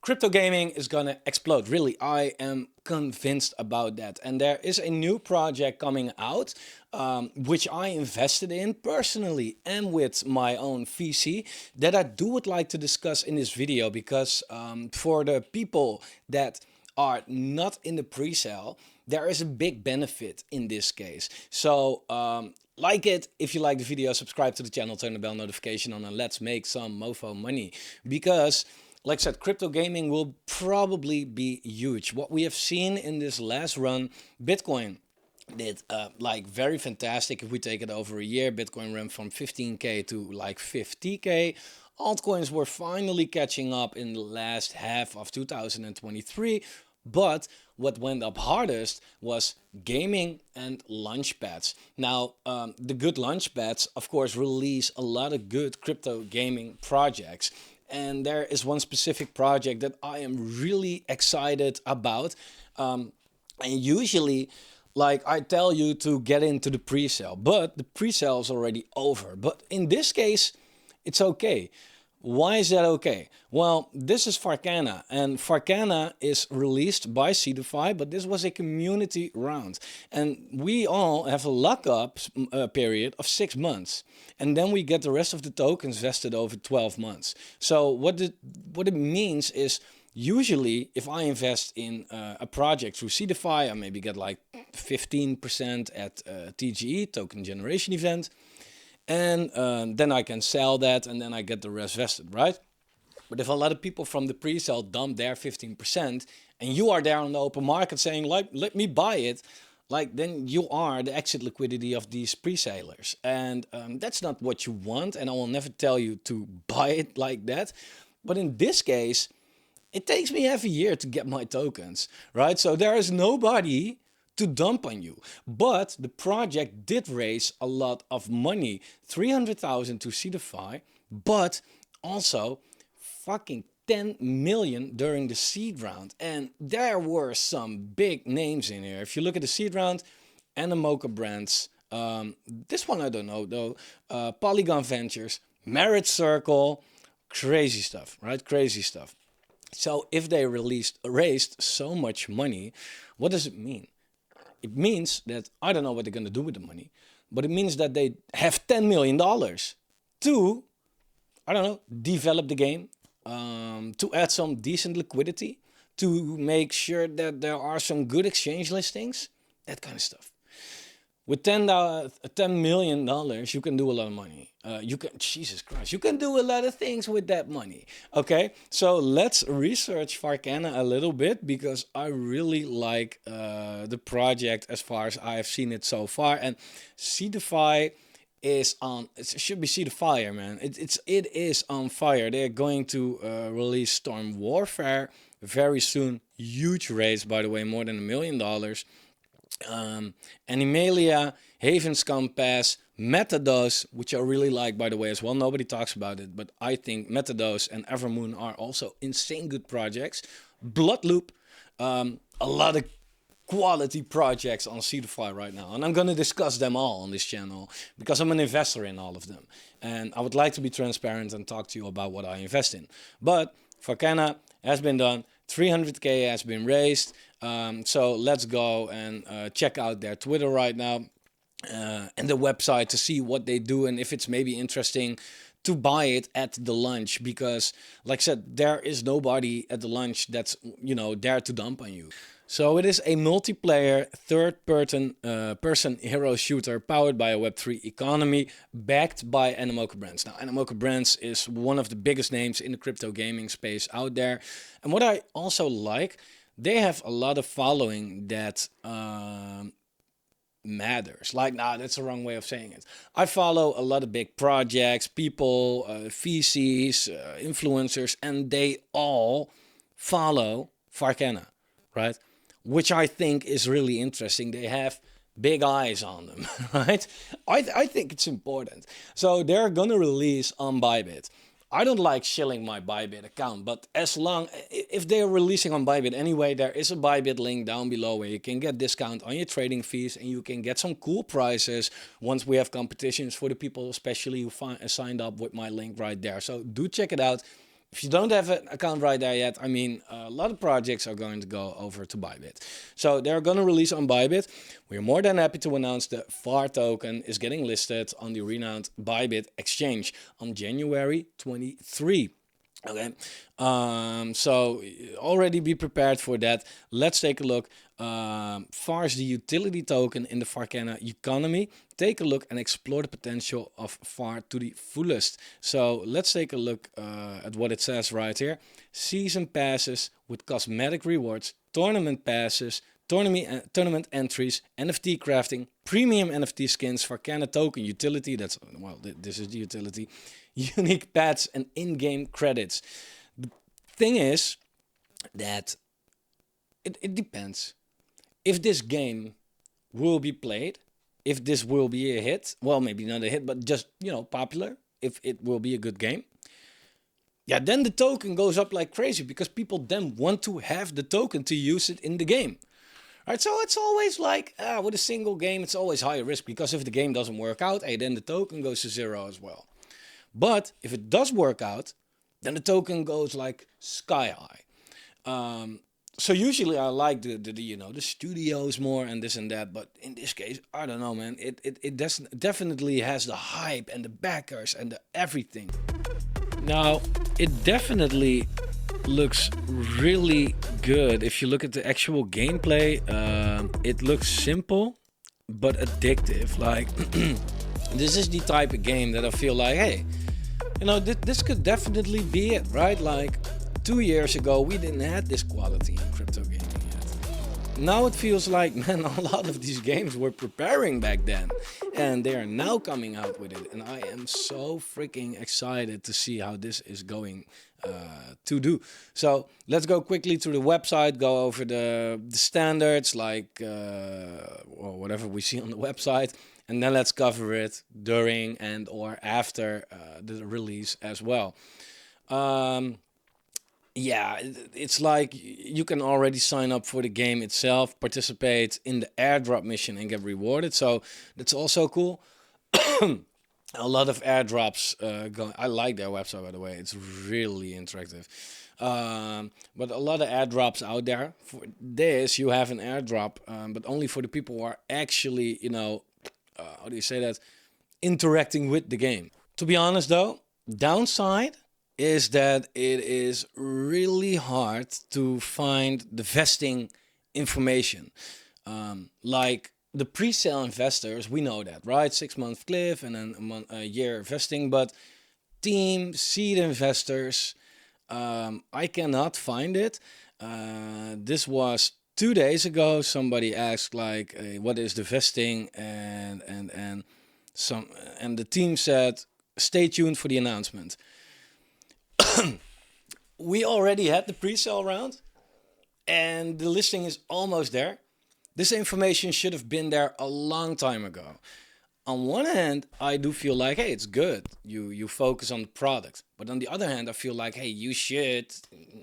Crypto gaming is gonna explode. Really, I am convinced about that. And there is a new project coming out, which I invested in personally and with my own VC that I would like to discuss in this video because for the people that are not in the pre-sale, there is a big benefit in this case. So like it if you like the video, subscribe to the channel, turn the bell notification on, and let's make some mofo money. Because like I said, crypto gaming will probably be huge. What we have seen in this last run, Bitcoin did like very fantastic. If we take it over a year, Bitcoin ran from 15k to like 50k. Altcoins were finally catching up in the last half of 2023. But what went up hardest was gaming and launchpads. Now, the good launchpads, of course, release a lot of good crypto gaming projects. And there is one specific project that I am really excited about. And usually, like I tell you to get into the pre-sale, but the pre-sale is already over. But in this case, it's okay. Why is that okay? Well, this is Farcana, and Farcana is released by Seedify, but this was a community round. And we all have a lockup period of 6 months. And then we get the rest of the tokens vested over 12 months. So what it means is, usually if I invest in a project through Seedify, I maybe get like 15% at TGE, token generation event. And then I can sell that and then I get the rest vested, right? But if a lot of people from the pre-sale dump their 15% and you are there on the open market saying, like, let me buy it, like, then you are the exit liquidity of these pre-salers. And that's not what you want. And I will never tell you to buy it like that. But in this case, it takes me half a year to get my tokens, right? So there is nobody to dump on you. But the project did raise a lot of money, 300,000 to Seedify, but also fucking 10 million during the seed round. And there were some big names in here. If you look at the seed round, Animoca Brands, this one I don't know though, Polygon Ventures, Merit Circle, crazy stuff, right? Crazy stuff. So if they raised so much money, what does it mean? It means that I don't know what they're going to do with the money, but it means that they have $10 million to, I don't know, develop the game, to add some decent liquidity, to make sure that there are some good exchange listings, that kind of stuff. With $10 million, you can do a lot of money. Jesus Christ, you can do a lot of things with that money. Okay, so let's research Farcana a little bit because I really like the project as far as I have seen it so far. And Seedify is on. It should be Seedify, man. It is on fire. They're going to release Storm Warfare very soon. Huge raise, by the way, more than $1 million. Animalia, Haven's Compass, Metadose, which I really like, by the way, as well. Nobody talks about it, but I think Metadose and Evermoon are also insane good projects. Bloodloop, a lot of quality projects on Seedify right now, and I'm going to discuss them all on this channel because I'm an investor in all of them, and I would like to be transparent and talk to you about what I invest in. But Farcana has been done. 300k has been raised. So let's go and check out their Twitter right now and the website to see what they do and if it's maybe interesting to buy it at the launch, because like I said, there is nobody at the launch that's, you know, there to dump on you. So it is a multiplayer third-person hero shooter powered by a Web3 economy, backed by Animoca Brands. Now, Animoca Brands is one of the biggest names in the crypto gaming space out there. And what I also like, they have a lot of following that matters. Like, nah, that's the wrong way of saying it. I follow a lot of big projects, people, VCs, influencers, and they all follow Farcana, right? Which I think is really interesting. They have big eyes on them, right? I think it's important. So they're going to release on Bybit. I don't like shilling my Bybit account, but if they're releasing on Bybit anyway, there is a Bybit link down below where you can get discount on your trading fees and you can get some cool prices once we have competitions for the people, especially who signed up with my link right there. So do check it out. If you don't have an account right there yet, I mean, a lot of projects are going to go over to Bybit. So they're going to release on Bybit. We're more than happy to announce the FAR token is getting listed on the renowned Bybit exchange on January 23. Okay, so already be prepared for that. Let's take a look. FAR is the utility token in the Farcana economy. Take a look and explore the potential of FAR to the fullest. So let's take a look at what it says right here. Season passes with cosmetic rewards, tournament passes, tournament entries, NFT crafting, premium NFT skins, Farcana token utility. That's, well, this is the utility. Unique pets and in-game credits. The thing is that it depends. If this game will be played, if this will be a hit, well, maybe not a hit, but just, you know, popular, if it will be a good game, yeah, then the token goes up like crazy because people then want to have the token to use it in the game. Right, so it's always like, with a single game, it's always higher risk because if the game doesn't work out, hey, then the token goes to zero as well. But if it does work out, then the token goes like sky high. So usually I like the studios more and this and that, but in this case, I don't know, man. It definitely has the hype and the backers and the everything. Now, it definitely looks really good. If you look at the actual gameplay, it looks simple but addictive. Like, this is the type of game that I feel like, hey, you know, this could definitely be it, right? Like 2 years ago, we didn't have this quality in crypto gaming yet. Now it feels like, man, a lot of these games were preparing back then, and they are now coming out with it. And I am so freaking excited to see how this is going to do. So let's go quickly to the website, go over the standards, like or whatever we see on the website. And then let's cover it during and or after the release as well. Yeah, it's like you can already sign up for the game itself, participate in the airdrop mission and get rewarded. So that's also cool. A lot of airdrops going. I like their website, by the way. It's really interactive. But a lot of airdrops out there. For this, you have an airdrop, but only for the people who are actually, you know, how do you say that? Interacting with the game. To be honest though, downside is that it is really hard to find the vesting information. Like the pre-sale investors, we know that, right? 6-month cliff and then a year vesting, but team seed investors, I cannot find it. This was 2 days ago. Somebody asked like, what is the vesting, and the team said, stay tuned for the announcement. We already had the pre-sale round and the listing is almost there. This information should have been there a long time ago. On one hand, I do feel like, hey, it's good. You focus on the product. But on the other hand, I feel like, hey, you should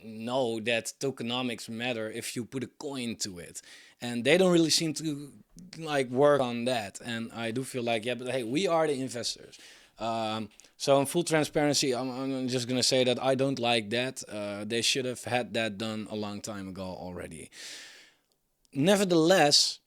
know that tokenomics matter if you put a coin to it. And they don't really seem to like work on that. And I do feel like, yeah, but hey, we are the investors. So in full transparency, I'm just going to say that I don't like that. They should have had that done a long time ago already. Nevertheless,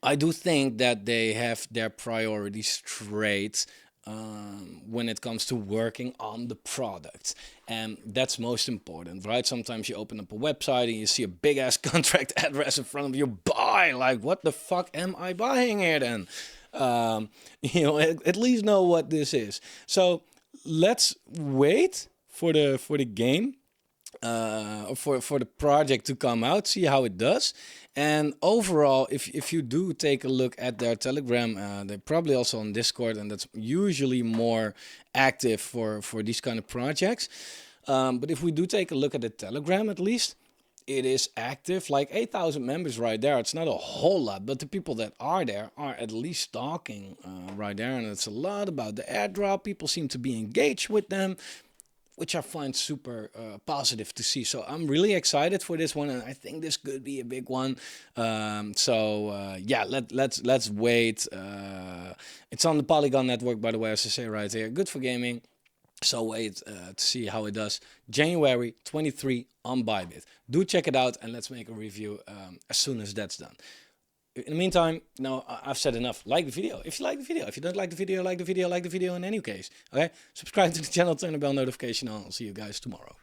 I do think that they have their priorities straight when it comes to working on the product. And that's most important, right? Sometimes you open up a website and you see a big ass contract address in front of you. Buy, like, what the fuck am I buying here then? You know, at least know what this is. So let's wait for the game, for the project to come out, see how it does. And overall, if you do take a look at their Telegram, they're probably also on Discord, and that's usually more active for these kind of projects. But if we do take a look at the Telegram, at least, it is active, like 8,000 members right there. It's not a whole lot, but the people that are there are at least talking right there. And it's a lot about the airdrop. People seem to be engaged with them, which I find super positive to see. So I'm really excited for this one, and I think this could be a big one. Yeah, let's wait. It's on the Polygon network, by the way, as I say right here. Good for gaming. So wait to see how it does. January 23 on Bybit. Do check it out and let's make a review as soon as that's done. In the meantime, no, I've said enough. Like the video if you like the video. If you don't like the video, like the video in any case. Okay? Subscribe to the channel, turn the bell notification on. I'll see you guys tomorrow.